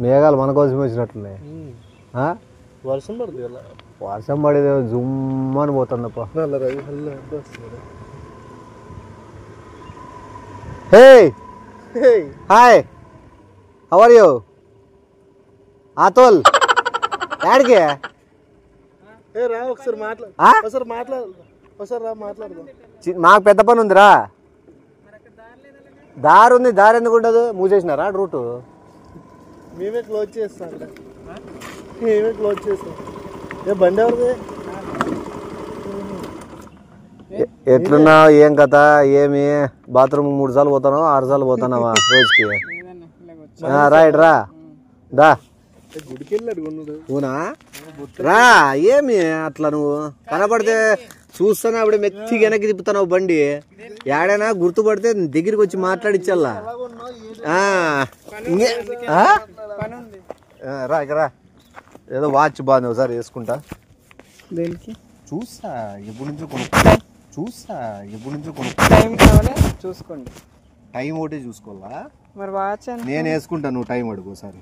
మేఘాలు మన కోసం వచ్చినట్టున్నాయి. వర్షం పడుతుంది కదా, వర్షం పడేది జుమ్మని పోతుందప్ప. Hey hi, how are you? Atul యాడికి రా ఒకసారి మాట్లాడదాం. నాకు పెద్ద పని ఉందిరా. దారి ఉంది, దారి ఎందుకు ఉండదు? మూసేసినారా రూటు? మేమే క్లోజ్ చేస్తాం. ఏ బండి ఎవరిది? ఎట్లున్నావు? ఏం కథ? ఏమి బాత్రూమ్ 3 సార్లు పోతాను, 6 సార్లు పోతానావా రోజుకి? రైట్ రా దా. గుడికి వెళ్ళాడు అవునా? రా. ఏమి అట్లా నువ్వు కనపడితే చూస్తాను అప్పుడే మెత్తికి వెనక్కి తిప్పుతున్నావు బండి. ఏడైనా గుర్తుపడితే దగ్గరికి వచ్చి మాట్లాడిచ్చల్లా. రా ఇక రా. ఏదో వాచ్ బాగుంది, ఒకసారి వేసుకుంటా. చూస్తా ఎప్పుడు నుంచో చూసుకోండి. టైం ఒకటే చూసుకోవాలా? మరి వాచ్ నేను వేసుకుంటా, నువ్వు టైం అడుగు ఒకసారి.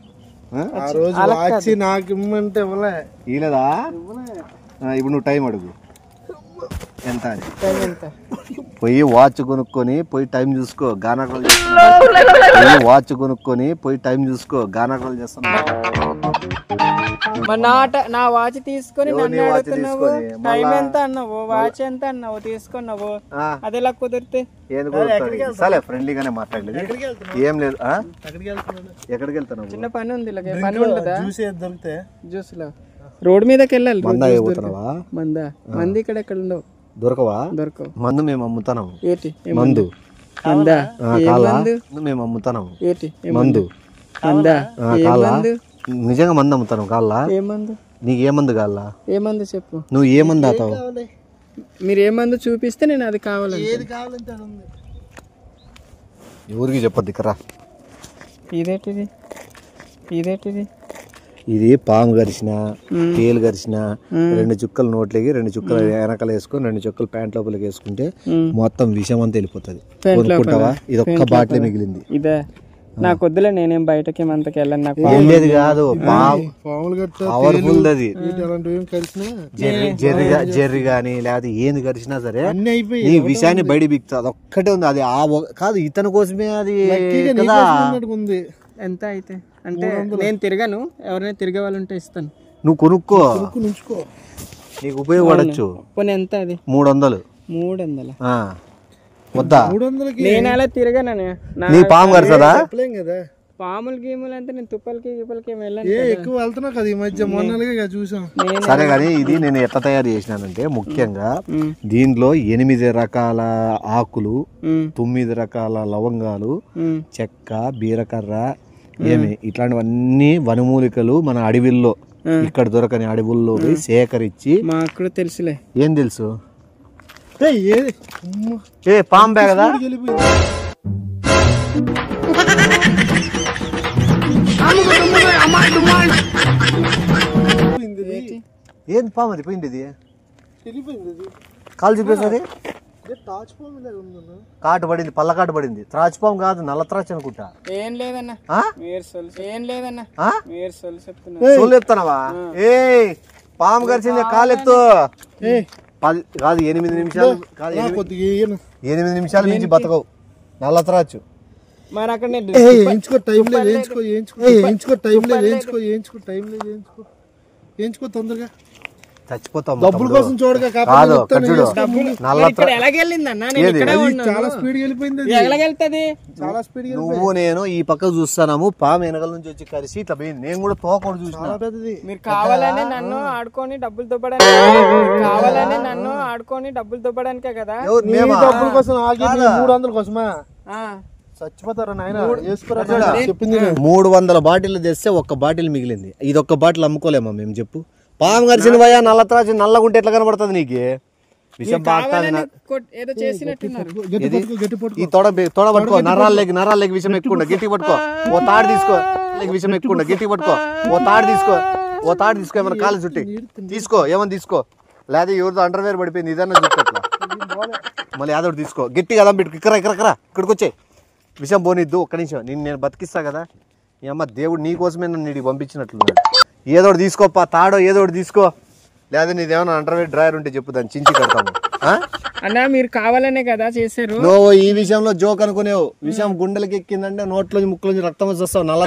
ఆ రోజు వాచ్ నాకు ఇమ్మంటే ఇవ్వలేదా? ఇప్పుడు నువ్వు టైం అడుగు. ఎంత అని పోయి వాచ్ కొనుక్కొని పోయి టైం చూసుకో. గానాకాలు చేస్తున్నా. వాచ్ కొనుక్కొని పోయి టైం చూసుకో. గానాకాలు చేస్తున్నా. నా వాచ్ తీసుకొని టైం ఎంత అన్నావు, వాచ్ ఎంత అన్నావు, తీసుకున్నావు. అది ఎలా కుదిరితే? సరే ఫ్రెండ్లీగానే మాట్లాడలేదు, ఏం లేదు. ఎక్కడికి వెళ్తున్నావు? చిన్న పని ఉంది, పని ఉండదా? జ్యూస్ లో రోడ్ మీదకి వెళ్ళాలి. మంది ఇక్కడ ఎక్కడ ఉండవు, దొరకవా? దొరకవు. మందు మేము అమ్ముతున్నాము. ఏంటి మందు? మందా? మేము అమ్ముతున్నాము. ఏంటి మందు? మందా? నిజంగా మందు అమ్ముతాను. కాళ్ళ ఏ మందు? నీకు ఏ మందు కాళ్ళ? ఏ మందు చెప్పు. నువ్వు ఏ మందు ఆతావు? మీరు ఏ మందు చూపిస్తే నేను అది కావాలి. ఎవరికి చెప్పద్దు ఇక్కడ. ఇదేంటిది? ఇది పాము గరిచిన, తేలు గరిచిన 2 చుక్కలు నోట్లకి, 2 చుక్కలు వెనకాల వేసుకొని 2 చుక్కలు ప్యాంట్ లోపలికి వేసుకుంటే మొత్తం విషం అంతా వెళ్ళిపోతుంది. కొనుక్కుంటావా? ఇది ఒక్క బాటిల్ మిగిలింది. ఇదే నాకు వద్దులే, నేనేం బయటకి అంతకి వెళ్ళను. నాకు వెళ్ళేది కాదు, పవర్ఫుల్ అది. జెర్రీ గాని లేకపోతే ఏంది కరిచినా సరే నీ విషయాన్ని బయట బిక్తుంది. అది ఒక్కటే ఉంది. అది కాదు, ఇతని కోసమే అది. ఎంత అయితే అంటే నేను తిరగను, ఎవరైనా తిరిగే వాళ్ళు ఉంటే ఇస్తాను. నువ్వు కొనుక్కో, నీకు ఉపయోగపడచ్చు. పోనీ ఎంత అది? 300. 300 వద్దా? నేను అలా తిరగాను. నీ పాము కరుతుందా? పాములు గీములు అంటే నేను తుప్పలకి గిప్పలకి ఎక్కువ వెళ్తున్నా కదా ఈ మధ్య, మొన్నలుగా చూసాం. సరే కానీ ఇది నేను ఎట్లా తయారు చేసినానంటే, ముఖ్యంగా దీనిలో 8 రకాల ఆకులు, 9 రకాల లవంగాలు, చెక్క, బీరకర్ర, ఇట్లాంటివన్నీ వనమూలికలు మన అడవిల్లో, ఇక్కడ దొరకని అడవుల్లో సేకరించి. మాకు తెలుసులే. ఏం తెలుసు? పాంబే కదా? ఏం పాము అది పోయింది? కాలు చూపేసరి కాటు పడింది, పళ్ళ కాటు పడింది. త్రాచుపాము కాదు, నల్ల త్రాచు అనుకుంటా. ఏం లేదన్నా, చెప్తున్నావా? ఏ పాము కరిచింది, కాలెత్తు. కాదు 8 నిమిషాలు, 8 నిమిషాల నుంచి బతకవు నల్ల త్రాచు. మరి అక్కడ తొందరగా చచ్చిపోతాం. డబ్బుల కోసం చూడగా నువ్వు నేను ఈ పక్క చూస్తాము. పాము వెనకల నుంచి వచ్చి కలిసి ఇట్లా పోయింది. నేను కూడా తోకూడదు చూసిన. మీరు కావాలని నన్ను ఆడుకొని డబ్బులు దుబ్బడానికే కదా. డబ్బుల కోసం 300 కోసమా చచ్చిపోతారా నాయన? 300 బాటిల్ తెస్తే 1 బాటిల్ మిగిలింది. ఇది 1 బాటిల్ అమ్ముకోలేమా మేము? చెప్పు. పాము కరిచిన భయ నల్ల త్రాచు నల్లగుంటే ఎట్లా కనబడుతుంది నీకు? విషం ఈ తొడ పట్టుకో, నరాలకి విషం ఎక్కువ గట్టి పట్టుకో. ఓ తాడు తీసుకో, విషం ఎక్కువ గట్టి పట్టుకో. ఓ తాడు తీసుకో, ఏమన్నా కాలు చుట్టి తీసుకో, ఏమన్నా తీసుకో. లేదా ఎవరితో అండర్వేర్ పడిపోయింది, ఇదన్నా చుట్టట్లా. మళ్ళీ యాదవ్ తీసుకో, గట్టిగా అదం పెట్టు. ఇక్కడికి వచ్చే విషం పోనిద్దు. ఒక్క నిమిషం, నేను బతికిస్తా కదా. ఈ అమ్మ దేవుడు నీ కోసమే నన్ను నీకు పంపించినట్లున్నాడు. ఏదో ఒకటి తీసుకోపా, తాడో ఏదో ఒకటి తీసుకో, లేదా నీదేమన్నా అండర్వేర్ డ్రైవర్ ఉంటే చెప్పు, దాన్ని చించి కడతాము. అన్నా మీరు కావాలనే కదా చేశారు. నువ్వు ఈ విషయంలో జోక్ అనుకునేవు, విషయం గుండెలకి ఎక్కిందంటే నోట్లోంచి ముక్కులోంచి రక్తం వచ్చి వస్తావు. నల్ల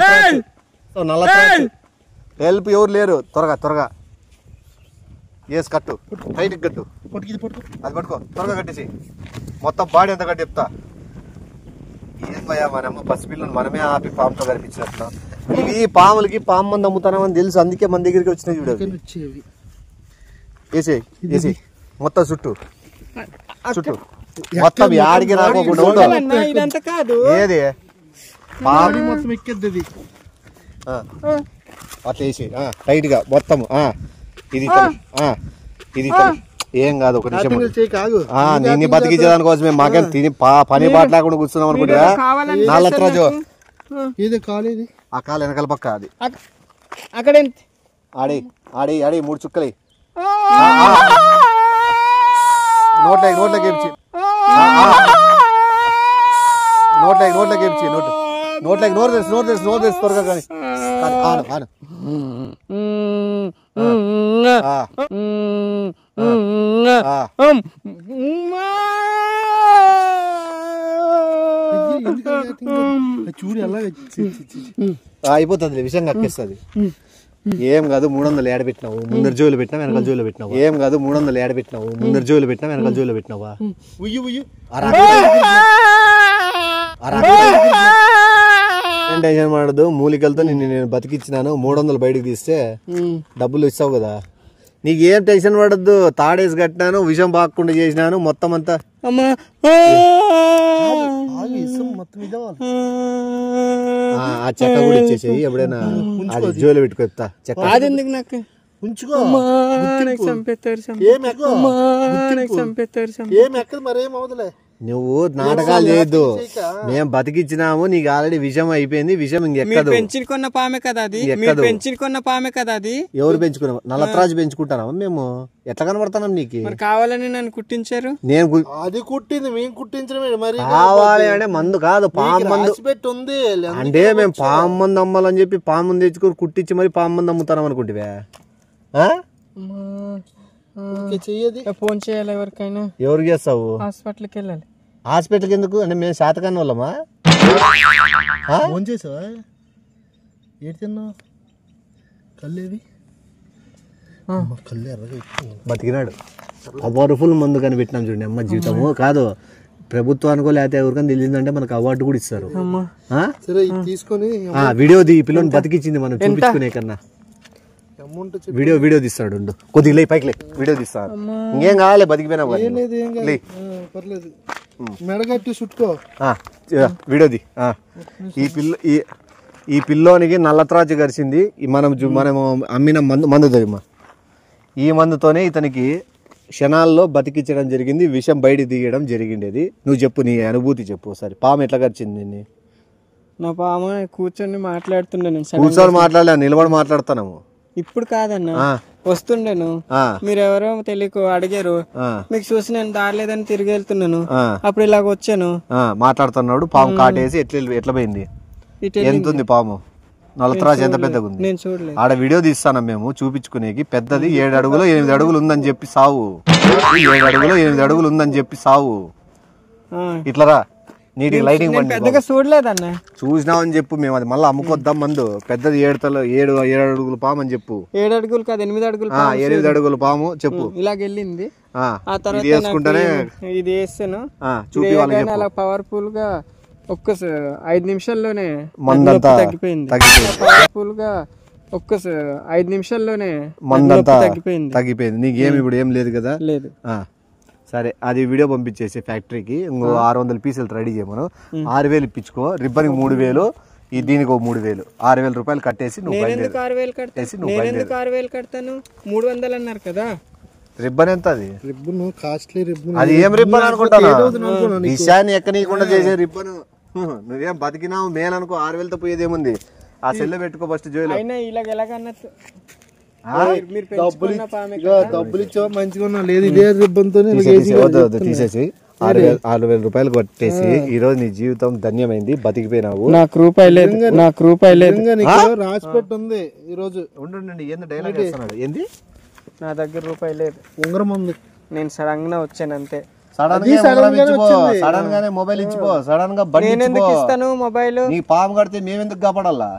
హెల్ప్ ఎవరు లేరు. త్వరగా వేసి కట్టు, టైట్ కట్టు, అది పట్టుకో, త్వరగా కట్టేసి మొత్తం బాడీ అంతా కట్టి చెప్తా. ఏం భయా మనమ్మ పసిపిల్లని మనమే ఆపి పాముతో కనిపించినట్లు. ఇవి పాములకి పాము మంది అమ్ముతానని తెలుసు, అందుకే మన దగ్గరికి వచ్చినాయి. చూడ వేసి మొత్తం చుట్టూ మొత్తం ఆడికి రాకోకుండా ఇదంతా కాదు. ఏది బాడీ మొత్తం ఎక్కేది అట్లా వేసి టైట్ గా మొత్తం. ఇది ఏం కాదు, ఒక నిమిషం. నిన్ను బతికించేదాని కోసమే మాకేం తిని పని బాట లేకుండా కూర్చున్నాం అనుకుంటా. నాలుగు ఆ కాలు వెనకాల పక్క అది అక్కడ ఆడి ఆడి ఆడి 3 చుక్కలు నోట్లోకి ఏడ్చి నోరు తెసి త్వరగా కానీ చూడు ఎలా అయిపోతుంది, విషయం కక్కేస్తుంది. ఏం కాదు 300 ఏడ పెట్టినావు, ముందర జోలు పెట్టినా వెనకాల జోలు పెట్టినావు. ఏం కాదు 300 ఏడ పెట్టినావు, ముందర జోలు పెట్టినా వెనకాల జోలు పెట్టినావా. టెన్షన్ పడదు, మూలికలతో నేను బతికిచ్చినాను. 300 బయటకు తీస్తే డబ్బులు ఇస్తావు కదా, నీకేం టెన్షన్ పడద్దు. తాడేసి కట్టినాను, విషం బాగకుండా చేసినాను, మొత్తం అంతా ఆ చెక్క కూడా ఇచ్చేసేయి. ఎప్పుడైనా జోలు పెట్టుకొస్తా చెక్క. అదెందుకు నాకు ఉంచుకో, మరేం అవదులే. నువ్వు నాటకాలు చేయొద్దు, మేము బతికిచ్చినాము, నీకు ఆల్రెడీ విషయం అయిపోయింది. విషయం ఇంకెక్కదు. పెంచుకున్న పామే కదా అది, పెంచుకున్న పామే కదా అది. ఎవరు పెంచుకున్నాం? నల్లత్రాజు పెంచుకుంటానా మేము? ఎట్లా కనబడతాం నీకు? మరి కావాలని నన్ను కుట్టించారు. నేను అది కుట్టింది, మేము కుట్టించడమే. మరి కావాలి అంటే మందు కాదు, పాము మందు పెట్టి ఉంది అంటే మేము పాము మందు అమ్మాలని చెప్పి పాము మందు తెచ్చుకొని కుట్టించి మరి పాము మందు అమ్ముతాం అనుకుంటే చెయ్యది. ఫోన్ చేయాలి ఎవరికైనా. ఎవరికి చేస్తావు? హాస్పిటల్కి వెళ్ళాలి. హాస్పిటల్కి ఎందుకు అంటే మేము శాతకాని వాళ్ళమా? ఫోన్ చేసావా? ఏడు తిన్నావు? కల్లేవి కళ్ళు ఎర్రగా బతికినాడు. పవర్ఫుల్ మందు కనిపెట్టినాం చూడండి అమ్మ. జీవితము కాదు ప్రభుత్వానికో లేకపోతే ఎవరికైనా తెలియదంటే మనకు అవార్డు కూడా ఇస్తారు. సరే తీసుకొని వీడియో ఈ పిల్లని బతికిచ్చింది మనం చూపించుకునే కన్నా. వీడియో తీస్తాడు, కొద్దిగా లే పైకి లే, వీడియో తీస్తాడు. ఇంకేం కావాలి, బతికిపోయినా పర్లేదు. మెడగట్టి చుట్టుకో, వీడియోది. ఈ పిల్లోనికి నల్లత్రాజు గరిచింది. మనము అమ్మిన మందు దొరిమా. ఈ మందుతోనే ఇతనికి క్షణాల్లో బతికించడం జరిగింది, విషం బయట తీయడం జరిగిండేది. నువ్వు చెప్పు, నీ అనుభూతి చెప్పు ఒకసారి. పాము ఎట్లా గరిచింది నిన్ను? నా పాము కూర్చొని మాట్లాడుతుండే. కూర్చొని మాట్లాడలే, నిలబడి మాట్లాడుతున్నాము. ఇప్పుడు కాదన్నా, వస్తుండేను. మీరెవరో తెలియక అడిగారు, మీకు చూసి నేను దారిలేదని తిరిగి వెళ్తున్నాను. అప్పుడు ఇలాగ వచ్చాను. మాట్లాడుతున్నాడు, పాము కాటేసి ఎట్లా పోయింది? ఎంత ఉంది పాము? నల్లత్రాజు ఎంత పెద్దగా ఉంది? నేను చూడలేదు. ఆడ వీడియో తీస్తాను మేము చూపించుకునేకి. పెద్దది 7 అడుగులు 8 అడుగులు ఉందని చెప్పి సావు. 7 అడుగులు 8 అడుగులు ఉందని చెప్పి సావు. ఇట్లరా నీటికి లైటింగ్ పెద్దగా చూడలేదన్న. చూసినావని చెప్పు, మేము అది మళ్ళీ అమ్ముకొద్దాం మందు. పెద్దది 7 అడుగుల పాము అని చెప్పు. 7 అడుగులు కాదు, 8 అడుగులు. 8 అడుగుల పాము చెప్పు. ఇలాగెళ్ళింది. ఆ తర్వాత వేసుకుంటానే ఇది వేస్తాను, చూపి వాళ్ళకి అలా పవర్ఫుల్ గా 5 నిమిషాల్లోనే మందంతా తగ్గిపోయింది. పవర్ఫుల్ గా 5 నిమిషాల్లోనే మందంతా తగ్గిపోయింది. నీకేమి ఇప్పుడు ఏం లేదు కదా? లేదు. సరే, అది వీడియో పంపించేసి ఫ్యాక్టరీకి. ఇంకో 600 పీసులు రెడీ చేయమను. 6000 ఇప్పించుకో. రిబ్బన్కి 3000, దీనికి 3000, 6000 రూపాయలు కట్టేసి నువ్వు 6,000 కడతాను. 300 అన్నారు కదా. రిబ్బన్ ఎంత? అది రిబ్బన్ కాస్ట్లీ రిబ్బన్. అది ఏం రిబ్బన్ అనుకుంటాను? విషయాన్ని ఎక్కనీయకుండా చేసే రిబ్బన్. నువ్వేం బతికినావు మేలనుకో. 6000తో పోయేది ఏముంది? ఆ సెల్ పెట్టుకో ఫస్ట్. జోలు డబ్బులు ఇచ్చావా? మంచిగా ఉన్నా లేదు, ఇదే రిబ్బన్ తో తీసేసి 6,000 రూపాయలు కొట్టేసి ఈ రోజు నీ జీవితం ధన్యమైంది, బతికిపోయినావు. నాకు రూపాయి లేదు, నాకు రూపాయి లేదు. రాసి పెట్టి ఉంది ఈ రోజు. ఉండండి, ఏంది డైలాగ్ చేస్తున్నాడు? ఏంది? నా దగ్గర రూపాయి లేదు, ఉంగరం ఉంది. నేను సడన్ గా వచ్చాను అంతే. సడన్ గానే మొబైల్ ఇచ్చిపో, సడన్ గా బండి నేను ఎందుకు ఇస్తాను మొబైల్? నీ పాము కడితే మేమెందుకు కాపాడాలా?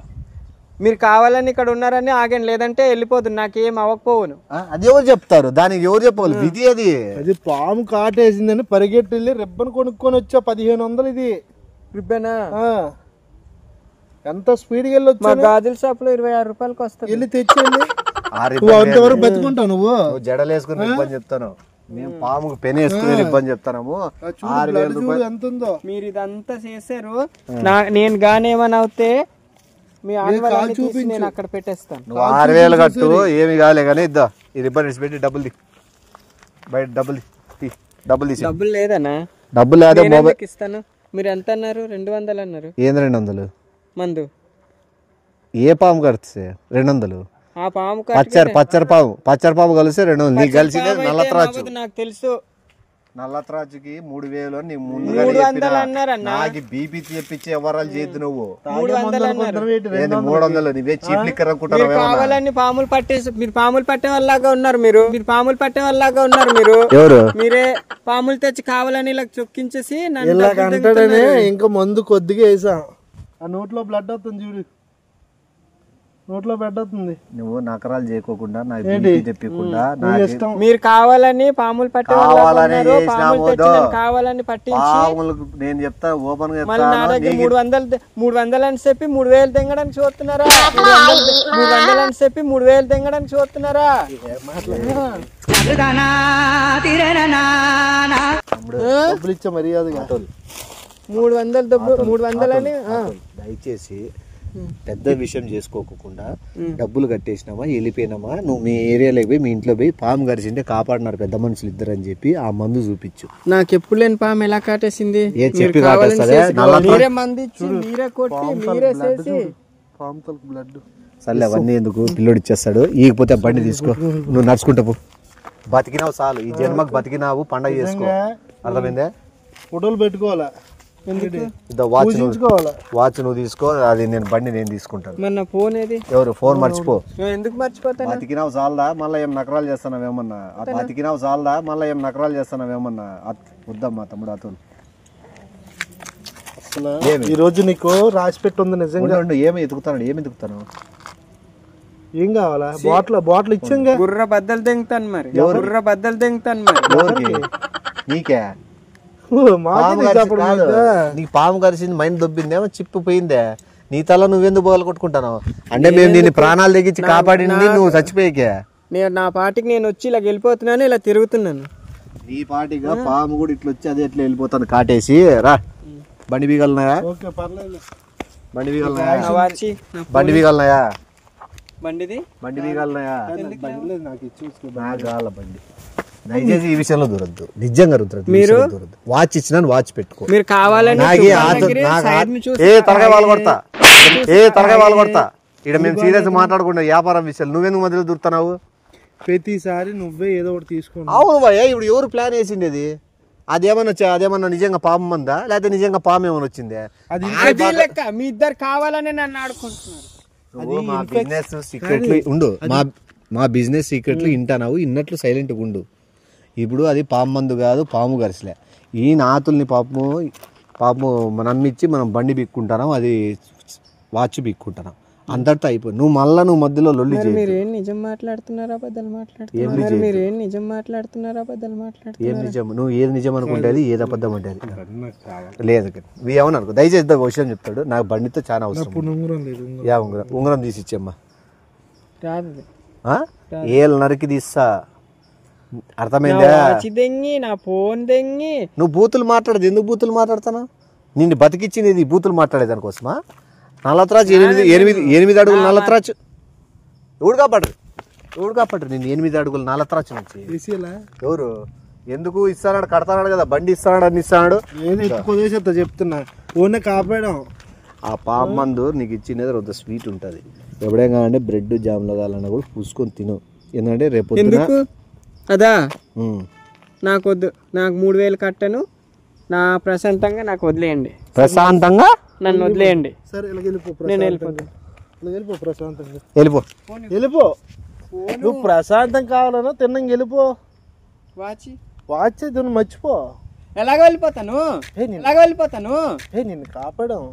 మీరు కావాలని ఇక్కడ ఉన్నారని ఆగాను, లేదంటే వెళ్ళిపోతుంది, నాకేం అవ్వకపోవును. అది ఎవరు చెప్తారు? దానికి ఎవరు చెప్పాలి? విధి అది. అది పాము కాటేసిందని పరిగెట్టి వెళ్ళి రిబ్బన్ కొనుక్కొని వచ్చా. 1500 ఇది రిబ్బనా? ఎంత స్పీడ్ గా వెళ్ళి వచ్చా. గాజుల షాప్ లో 26 రూపాయలకి వస్తుంది. వెళ్ళి తెచ్చేయండి. అంతవరకు బతుకుంటావు నువ్వు. జడలేసుకుని ఇబ్బంది చెప్తాను, మేము పాముకు పెనేసుకుని ఇబ్బంది చెప్తాను. 6,000 రూపాయలు ఎంత ఉందో. మీరు ఇదంతా చేశారు, నేను గానేమని అవుతే మీ ఆడవాళ్ళని తీసి నేను అక్కడ పెట్టేస్తాను. 6,000 కట్టు, ఏమి కాలే కానీ ఇద్దా. ఈ రిబ్బన్ ఇచ్చి పెట్టి డబ్బులు తీ, బయట డబ్బులు తీసి. డబ్బులు లేదన్నా? డబ్బులు లేదా మొబైల్ ఇస్తాను. మీరు ఎంత అన్నారు? 200 అన్నారు. ఏంది 200? మందు ఏ పాము కడితే 200? ఆ పాము పచ్చర పాము కలిస్తే 200. నీకు కలిసిందే నల్లత్రాచు. నాకు తెలుసు, నల్లత్రాచుకి 3,000 నీ 300 అన్నారన్న. నాకు బీపీ తెప్పించి ఎవరాలు చేయద్దు నువ్వు. 300 అన్నారు. 300 నువ్వే చీప్ లిక్కర్ అనుకుంటారు. కావాలని పాములు పట్టేసి మీరు పాములు పట్టే వాళ్ళలాగా ఉన్నారు. మీరు పాములు పట్టే వాళ్ళలాగా ఉన్నారు. మీరు ఎవరు? మీరే పాములు తెచ్చి కావాలని ఇలా చొక్కించేసి అంటాడనే. ఇంకా మందు కొద్దిగా వేసాం. ఆ నోట్లో బ్లడ్ వస్తుంది చూడు, నోట్లో బ్లడ్ వస్తుంది. నువ్వు నకరాలు చేయకోకుండా నాకు బీపీ తెప్పకుండా మీరు కావాలని పాములు పట్టే కావాలని పట్టించి నేను చెప్తా ఓపెన్ గా. మళ్ళీ నా దగ్గర 300 అని చెప్పి 3,000 తెంగడానికి చూస్తున్నారా? 300 అని చెప్పి 3,000 తెంగడానికి చూస్తున్నారా? డబ్బులు ఇచ్చా మర్యాదగా. 300 అని దయచేసి పెద్ద విషయం చేసుకోకుండా డబ్బులు కట్టేసినామా, వెళ్ళిపోయినామా, నువ్వు మీ ఏరియాలోకి పోయి మీ ఇంట్లో పోయి పాము కరిచింటే కాపాడినారు పెద్ద మనుషులు 2 అని చెప్పి ఆ మందు చూపించు. నాకు ఎప్పుడు లేని పాము ఎలా కాటేసింది? చెప్పి మీరే మంది ఇచ్చి మీరే కొట్టి మీరే చేసి బ్లడ్. సర్లే అవన్నీ ఎందుకు, పిల్లోడు ఇచ్చేస్తాడు. ఈకపోతే బండి తీసుకో, నువ్వు నడుచుకుంటా పో. బతికినావు చాలు, ఈ జన్మకు బతికినావు, పండగ చేసుకో. అర్థమైందే? ఫోటోలు పెట్టుకోవాలా, వాచ్ నువ్వు తీసుకో, అది నేను బండి నేను తీసుకుంటాను. మన ఫోన్ ఏది? ఎవరు ఫోన్ మర్చిపో. ఎందుకు మర్చిపోతాను? బతికినావు చాలదా మళ్ళీ ఏం నకరాలు చేస్తున్నావేమన్నా? బతికినావు చాలదా మళ్ళీ ఏం నకరాలు చేస్తున్నావేమన్నా? వద్దమ్మా తమ్ముడు అతను. ఈ రోజు నీకు రాసి పెట్టి ఉంది నిజంగా. ఏమి ఎదుగుతాను ఏం కావాలా? బాటిల్ ఇచ్చాంగా. గుర్ర బద్దలు తెంగుతాను మరి, గుర్ర బద్దలు తెంగుతాను మరి. ఎవరికి? నీకే? నీకు పాము కరిసింది, మైండ్ దొబ్బిందేమో, చిప్పు పోయిందే, నీ తల నువ్వెందుకు బోలు కొట్టుకుంటాను? అంటే మేము దీన్ని ప్రాణాలు తెగించి కాపాడింది నువ్వు చచ్చిపోయాకే. నేను నా పాటికి నేను వచ్చి ఇలా వెళ్ళిపోతున్నాను, ఇలా తిరుగుతున్నాను. నీ పాటిగా పాము కూడా ఇట్లా వచ్చి అదే ఎట్లా వెళ్ళిపోతాను కాటేసి. రా, బండి బీగలున్నాయా? బండి బీగలున్నాయా? బండి బీగలున్నాయా? నాకు కావాల బండి. దయచేసి ఈ విషయంలో దూరద్దు, నిజంగా దూరద్దు. మీరు వాచ్ ఇచ్చినా వాచ్ పెట్టుకో. మీరు కావాలని తరగా వాళ్ళు కొడతా. ఇక్కడ మేము సీరియస్ మాట్లాడుకుంటా వ్యాపారం విషయాలు. నువ్వెందుకు మధ్యలో దూరుతున్నావు? ప్రతిసారి నువ్వే ఏదో ఒకటి తీసుకో. అవును భయ్యా, ఇప్పుడు ఎవరు ప్లాన్ వేసిండేది? అదేమన్నా నిజంగా పాము మందా, లేకపోతే నిజంగా పాము ఏమన్నా వచ్చిందే? మీ ఇద్దరు కావాలని నన్ను ఆడుకుంటున్నారు. మా బిజినెస్ సీక్రెట్లు ఉండు, మా బిజినెస్ సీక్రెట్లు వింటానావు, ఇన్నట్లు సైలెంట్గా ఉండు. ఇప్పుడు అది పాము మందు కాదు, పాము గరిసలే. ఈ నాతుల్ని పాపము నమ్మిచ్చి మనం బండి బిక్కుంటాం, అది వాచ్ బిక్కుంటాం, అంతటితో అయిపోయి. నువ్వు మధ్యలో లొల్లి చేయి. మీరేం నిజం మాట్లాడుతున్నారా అబద్ధాలు మాట్లాడుతున్నారు? మీరేం నిజం మాట్లాడుతున్నారా అబద్ధాలు మాట్లాడుతున్నారు? ఏం నిజం? నువ్వు ఏది నిజం అనుకుంటేది, ఏది అబద్ధం అంటే లేదు. నువ్వు ఏమని అనుకో. దయచేసి ఒక విషయం చెప్తాడు, నాకు బండితో చాలా అవసరం. ఉంగరం తీసి ఇచ్చేమ్మా. ఏళ్ళు నరికి తీస్తా, అర్థమైందా? నా ఫోన్ దెంగి. నువ్వు బూతులు మాట్లాడదు. ఎందుకు బూతులు మాట్లాడతాను? నిన్ను బతికిచ్చింది బూతులు మాట్లాడేదానికోసమా? నల్లత్రాచు 8 అడుగులు నల్లత్రాచు. ఎవడు కాపాడరు నేను 8 అడుగులు నల్లత్రాచు నుంచి. ఎవరు ఎందుకు ఇస్తాడు? కడతాడు కదా బండి, ఇస్తాడు అన్ని ఇస్తాడు. చెప్తున్నా ఓనే కాపాడం. ఆ పాము మందు నీకు ఇచ్చినది కొంత స్వీట్ ఉంటుంది. ఎప్పుడైనా అంటే బ్రెడ్ జామ్లో కావాలన్నా కూడా పూసుకొని తిను. ఎందుకంటే రేపు అదా నాకొద్దు. నాకు 3,000 కట్టను, నా ప్రశాంతంగా నాకు వదిలేయండి, ప్రశాంతంగా నన్ను వదిలేయండి. సరే ఇలా వెళ్ళిపో, నేను వెళ్ళిపోతాను. ఇలా వెళ్ళిపో ప్రశాంతంగా, వెళ్ళిపో. వెళ్ళిపో. నువ్వు ప్రశాంతం కావాలన్నా తిన్నంగా వెళ్ళిపో. వాచ్ నువ్వు మర్చిపో. ఎలాగ వెళ్ళిపోతాను, ఎలాగ వెళ్ళిపోతాను? నిన్ను కాపాడాం.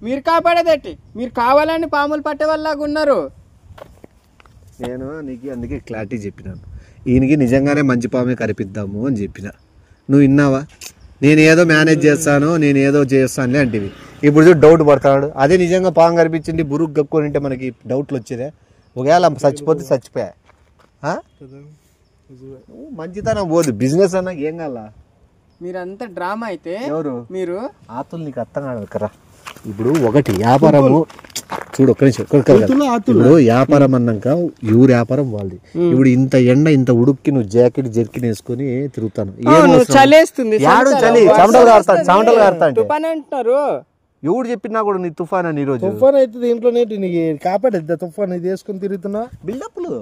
మీరు కాపాడేదట్టి, మీరు కావాలని పాములు పట్టే వాళ్ళలాగా ఉన్నారు. నేను నీకు అందుకే క్లారిటీ చెప్పినాను, ఈయనకి నిజంగానే మంచి పామే కరిపిద్దాము అని చెప్పిన. నువ్వు విన్నావా? నేను ఏదో మేనేజ్ చేస్తాను, నేను ఏదో చేస్తానులే అంటివి. ఇప్పుడు చూడు డౌట్ పడతాడు. అదే నిజంగా పాము కనిపించింది బురుగు గక్కుని ఉంటే మనకి డౌట్లు వచ్చేదే. ఒకవేళ చచ్చిపోతే చచ్చిపోయా. మంచితనం పోదు, బిజినెస్ అన్నా ఏం కావాలా? మీరంతా డ్రామా అయితే ఎవరు మీరు ఆతులు నీకు అర్థం కాదు కదా. ఇప్పుడు ఒకటి వ్యాపారము చూడు, ఒక్క నిమిషం. ఇప్పుడు వ్యాపారం అన్నాక ఎవరు వ్యాపారం వాళ్ళది. ఇప్పుడు ఇంత ఎండ ఇంత ఉడుక్కి నువ్వు జాకెట్ జర్కిన్ వేసుకుని తిరుగుతాను, చలేస్తుంది, చెమటలు కారుతా అంటున్నారు. ఎవడు చెప్పినా కూడా నీ తుఫాన్ అని ఈరోజు తుఫాన్ అయితే దీంట్లో నీకు కాపాడిద్దా? తుఫాన్ ఇది వేసుకుని తిరుగుతున్నా బిల్డప్లు.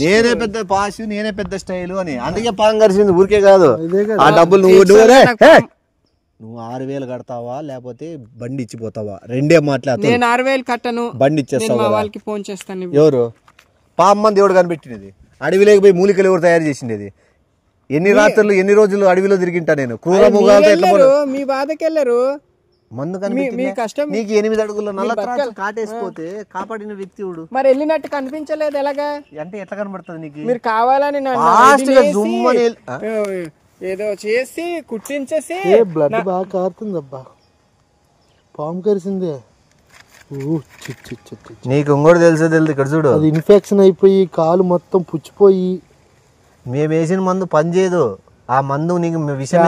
నేనే పెద్ద పాస్, నేనే పెద్ద స్టైల్ అని, అందుకే పాము కరిచింది. ఊరికే కాదు ఆ డబ్బులు నువ్వు 6,000 కడతావా లేకపోతే బండి ఇచ్చిపోతావా? రెండే మాట్లాడు. నేను 6,000 కట్టను, బండి ఇచ్చేస్తావా? వాళ్ళకి ఫోన్ చేస్తాను. ఎవరు పామ్మని దేవుడు కనిపెట్టినది? అడవిలోకి పోయి మూలికలు ఎవరు తయారు చేసిండేది? ఎన్ని రాత్రులు ఎన్ని రోజులు అడవిలో తిరిగింటా నేను. మీ బాధకెళ్ళరు. మందు కనిపించింది నీకు 8 అడుగుల్లో నల్ల కాటేసిపోతే కాపాడిన వ్యక్తి. మరి వెళ్ళినట్టు కనిపించలేదు, ఎలాగా అంటే ఎట్లా కనబడుతుంది నీకు? మీరు కావాలని ఏదో చేసి కుట్టించేసి బ్లడ్ బాగా కారుతుంది. అబ్బా పాము కరిసిందే. నీకు ఇంకోటి తెలుసు ఇక్కడ చూడు, అది ఇన్ఫెక్షన్ అయిపోయి కాలు మొత్తం పుచ్చిపోయి. మేము వేసిన మందు పని చేయదు. ఆ మందు నీకు విషయం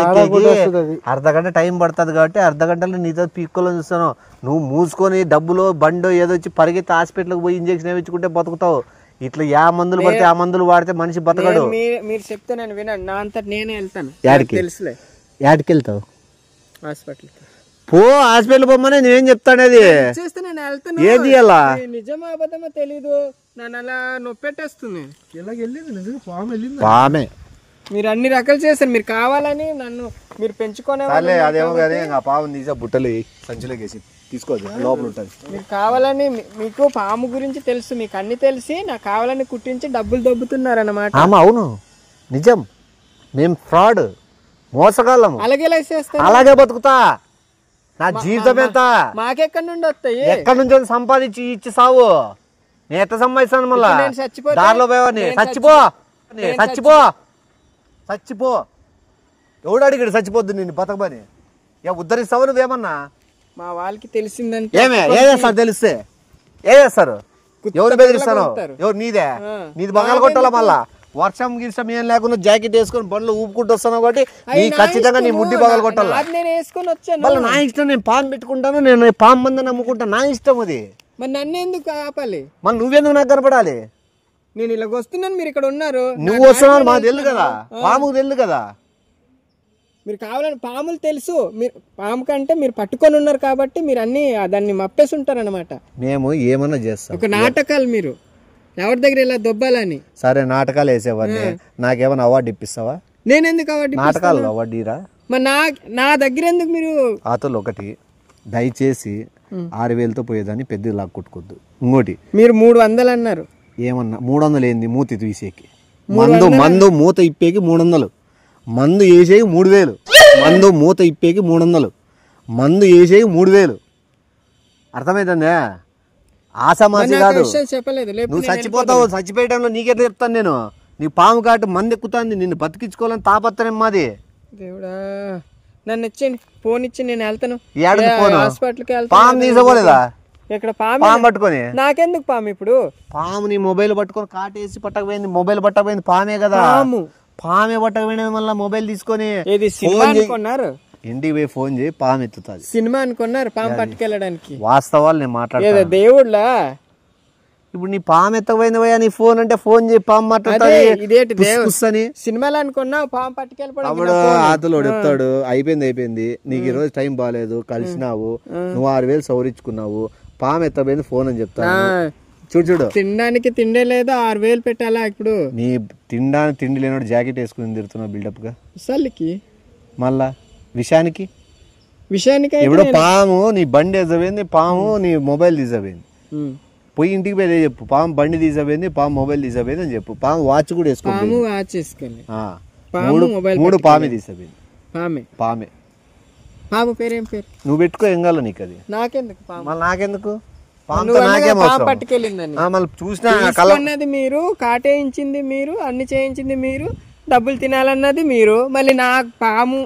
అర్ధగంట టైం పడుతుంది కాబట్టి అర్ధగంటలో నీతో పీక్కోలో చూస్తాను. నువ్వు మూసుకొని డబ్బులో బండో ఏదో వచ్చి పరిగెత్తి హాస్పిటల్కి పోయి ఇంజక్షన్ వేయించుకుంటే బతుకుతావు. ఇట్లా యా మందులు పడితే ఆ మందులు వాడితే మనిషి బతకడు. మీరు చెప్తే నేను వినండి, నా అంతటి నేనే వెళ్తాను. తెలుసులే. యాడికి వెళ్తావు? హాస్పిటల్ పో, హాస్పిటల్ పోమని నేనేం చెప్తానేది ఏది అలా నిజమా అబద్ధమో తెలీదు. నన్ను అలా నొప్పెట్టేస్తుంది. పామే మీరు అన్ని రకాలు చేస్తారు. మీరు కావాలని నన్ను మీరు పెంచుకునే అదేమో కానీ ఆ పాము తీసా బుట్టలు సంచిలోకి వేసి తీసుకోవచ్చు, లోపల ఉంటుంది. మీరు కావాలని, మీకు పాము గురించి తెలుసు, మీకు అన్ని తెలిసి నాకు కావాలని కుట్టించి డబ్బులు దొబ్బుతున్నారు అన్నమాట. అవును నిజం. మేము ఫ్రాడ్ మోసగాళ్ళము. అలాగే బతుకుతా. నా జీవితం ఎంత మాకెక్కడి నుండి వస్తాయి? ఎక్కడి నుంచి సంపాదించి ఇచ్చి సావు. నేను ఎట్లా సంపాదిస్తాను? మళ్ళా దారిలో పోయేవాడిని. చచ్చిపో ఎవడు అడిగాడు చచ్చిపోద్దు నేను బతకమని? ఉద్ధరిస్తావు నువ్వేమన్నా? మా వాళ్ళకి తెలిసిందంటే ఏం చేస్తారు? తెలిస్తే ఏం చేస్తారు? ఎవరు బెదిరిస్తాను? ఎవరు? నీది బంగాళ కొట్టాలా? మళ్ళా వర్షం గిష్టం ఏం లేకుండా జాకెట్ వేసుకొని బండ్లు ఊపుకుంటూ వస్తాను కాబట్టి నీ ఖచ్చితంగా నీ ముడ్డి బగలు కొట్టాలా? మళ్ళీ నా ఇష్టం. నేను పాము పెట్టుకుంటాను, నేను పాము మందని నమ్ముకుంటాను, నా ఇష్టం అది. మరి నన్ను ఎందుకు ఆపాలి? మళ్ళీ నువ్వెందుకు నాకు కనపడాలి? నేను ఇలాగ వస్తున్నాను, మీరు ఇక్కడ ఉన్నారు. నువ్వు వస్తున్నావు మాకు తెలుసు కదా, పాముకు తెలుసు కదా. మీరు కావాలని పాములు తెలుసు, మీరు పాము కంటే మీరు పట్టుకొని ఉన్నారు కాబట్టి మీరు అన్ని దాన్ని మప్పేసి ఉంటారు అనమాట. మేము ఏమన్నా చేస్తాం. ఒక నాటకాలు మీరు ఎవరి దగ్గర ఇలా దొబ్బాలని. సరే నాటకాలు వేసేవాడిని, నాకేమైనా అవార్డు ఇప్పిస్తావా? నేను ఎందుకు అవార్డు? నాటకాలు అవార్డు ఇరా. మరి నా దగ్గర ఎందుకు? మీరు ఆతలు ఒకటి దయచేసి 6,000తో పోయేదాన్ని పెద్ద లాక్కొట్టుకోద్దు. ఇంకోటి మీరు 300 అన్నారు. ఏమన్నా 300 ఏంది? మూతి తీసేకి మందు మూత ఇప్పేకి 300, మందు వేసేకి 3,000, మందు మూత ఇప్పేకి 300, మందు వేసేకి 3,000. అర్థమైతుందా? ఆసమాసి కాదు. నువ్వు చచ్చిపోతావు. చచ్చిపోయటంలో నీకెట్లా చెప్తాను నేను? నీ పాము కాటు మంది ఎక్కుతాంది, నిన్ను బతికించుకోవాలని తాపత్రయం మాది. దేవుడా నన్ను ఇచ్చేయండి, ఫోన్ ఇచ్చి నేను వెళ్తాను. హాస్పిటల్కి పాము తీసుకోలేదా? ఇక్కడ పాము పట్టుకొని నాకెందుకు పాము? ఇప్పుడు పాము నీ మొబైల్ పట్టుకొని కాటేసి పట్టకపోయింది, మొబైల్ పట్టకపోయింది పామే కదా. పామే పట్టకపోయినది మళ్ళీ మొబైల్ తీసుకొని ఇంటికి పోయి ఫోన్ చేయి, పాము ఎత్తుతుంది. సినిమా అనుకున్నారు పాము పట్టుకెళ్ళడానికి. వాస్తవాలు నేను మాట్లాడతా. దేవుళ్ళ ఇప్పుడు నీ పాము ఎత్తకపోయింది పోయా, నీ ఫోన్ అంటే ఫోన్ చేయి, పాము మాట్లాడుతుంది. సినిమాలు అనుకున్నా పాము పట్టుకెళ్ళిపోవడం. అప్పుడు ఆతలో చెప్తాడు అయిపోయింది, నీకు ఈ రోజు టైం బాగాలేదు, కలిసినావు, నువ్వు 6,000 సౌరించుకున్నావు, పాము ఎత్తపోయింది ఫోన్ అని చెప్తాను. చూడు తినడానికి తిండే లేదు, 6,000 పెట్టాలా? ఇప్పుడు నీ తినడానికి తిండి లేనోడు జాకెట్ వేసుకుని తిరుగుతున్నావు బిల్డప్ గా. సల్లికి మళ్ళా విషయానికి ఇప్పుడు పాము నీ బండి తీసపోయింది, పాము నీ మొబైల్ తీసపోయింది, పోయి ఇంటికి పోయి చెప్పు పాము బండి తీసపోయింది, పాము మొబైల్ తీసపోయింది అని చెప్పు. పాము వాచ్ కూడా పాము వాచ్ వేసుకోండి, మూడు పామే తీసపోయింది. పామే పాము పేరేం పేరు నువ్వు పెట్టుకో, ఏం కావాలి నీకు అది. నాకెందుకు మళ్ళీ నాకెందుకు పట్టుకెళ్ళిందని మళ్ళీ చూసినా అన్నది మీరు, కాటేయించింది మీరు, అన్ని చేయించింది మీరు, డబ్బులు తినాలన్నది మీరు, మళ్ళీ నాకు పాము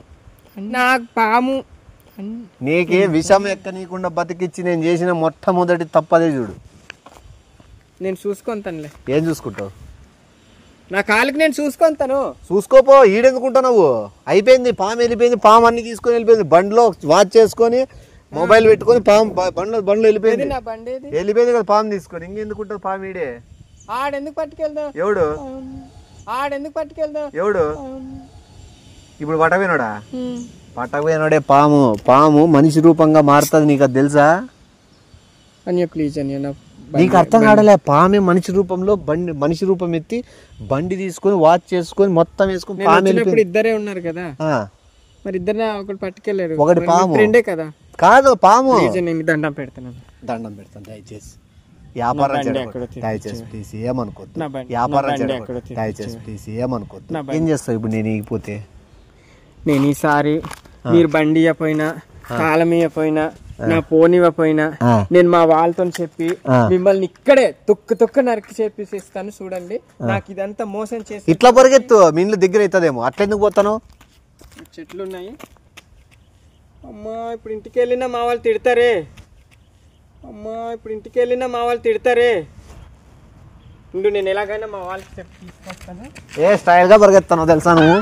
నీకే విషం ఎక్కనీయకుండా బతికిచ్చి నేను చేసిన మొట్టమొదటి తప్పదే చూడు. నేను చూసుకుంటానులే. ఏం చూసుకుంటావు? నా కాలుకి నేను చూసుకుంటాను. చూసుకోపో, ఈడెందుకుంటున్నావు? అయిపోయింది, పాము వెళ్ళిపోయింది, పాము అన్ని తీసుకొని వెళ్ళిపోయింది. బండిలో వాచ్ చేసుకొని మొబైల్ పెట్టుకొని పాము బండ్లో వెళ్ళిపోయింది. నా బండి వెళ్ళిపోయింది కదా పాము తీసుకొని. ఇంకెందుకుంటుంది పాము? ఈడే ఆడెందుకు పట్టుకెళ్దాం? ఎవడు ఆడెందుకు పట్టుకెళ్దాం? ఎవడు ఇప్పుడు పట్టపోయినాడా? పట్టకపోయినాడే పాము. పాము మనిషి రూపంగా మారుతుంది, నీకు అది తెలుసా? అని ప్లీజ్ అని నీకు అర్థం కాడలే. పామే మనిషి రూపంలో మనిషి రూపం ఎత్తి బండి తీసుకొని వాచ్ చేసుకొని మొత్తం వేసుకొని పాము. ఇద్దరే ఉన్నారు కదా, మరి ఇద్దరు ఒకటి పట్టుకెళ్ళారు. ఒకటి పాము రెండే కదా. కాదు పాము. నేను దండం పెడతాను దయచేసి వ్యాపారం దయచేసి ప్లీజ్ ఏమనుకోద్దు. వ్యాపారం దయచేసి ప్లీజ్ ఏమనుకోద్దు. ఏం చేస్తావు ఇప్పుడు నేను ఇగిపోతే? నేను ఈసారి మీరు బండి ఇవ్వపోయినా, తాళం ఇవ్వపోయినా, నా ఫోన్ ఇవ్వపోయినా, నేను మా వాళ్ళతో చెప్పి మిమ్మల్ని ఇక్కడే తొక్క నరికి చేపిస్తాను. చూడండి, నాకు ఇదంతా మోసం చేసి. ఇట్లా పరిగెత్తు, మీ ఇంట్లో దగ్గర అవుతుందేమో. అట్లా ఎందుకు పోతాను? చెట్లు ఉన్నాయి. అమ్మా ఇప్పుడు ఇంటికి వెళ్ళినా మా వాళ్ళు తిడతారే. నేను ఎలాగైనా మా వాళ్ళకి చెప్పి తీసుకొస్తాను. ఏ స్టైల్ గా పరిగెత్తాను తెలుసా నువ్వు?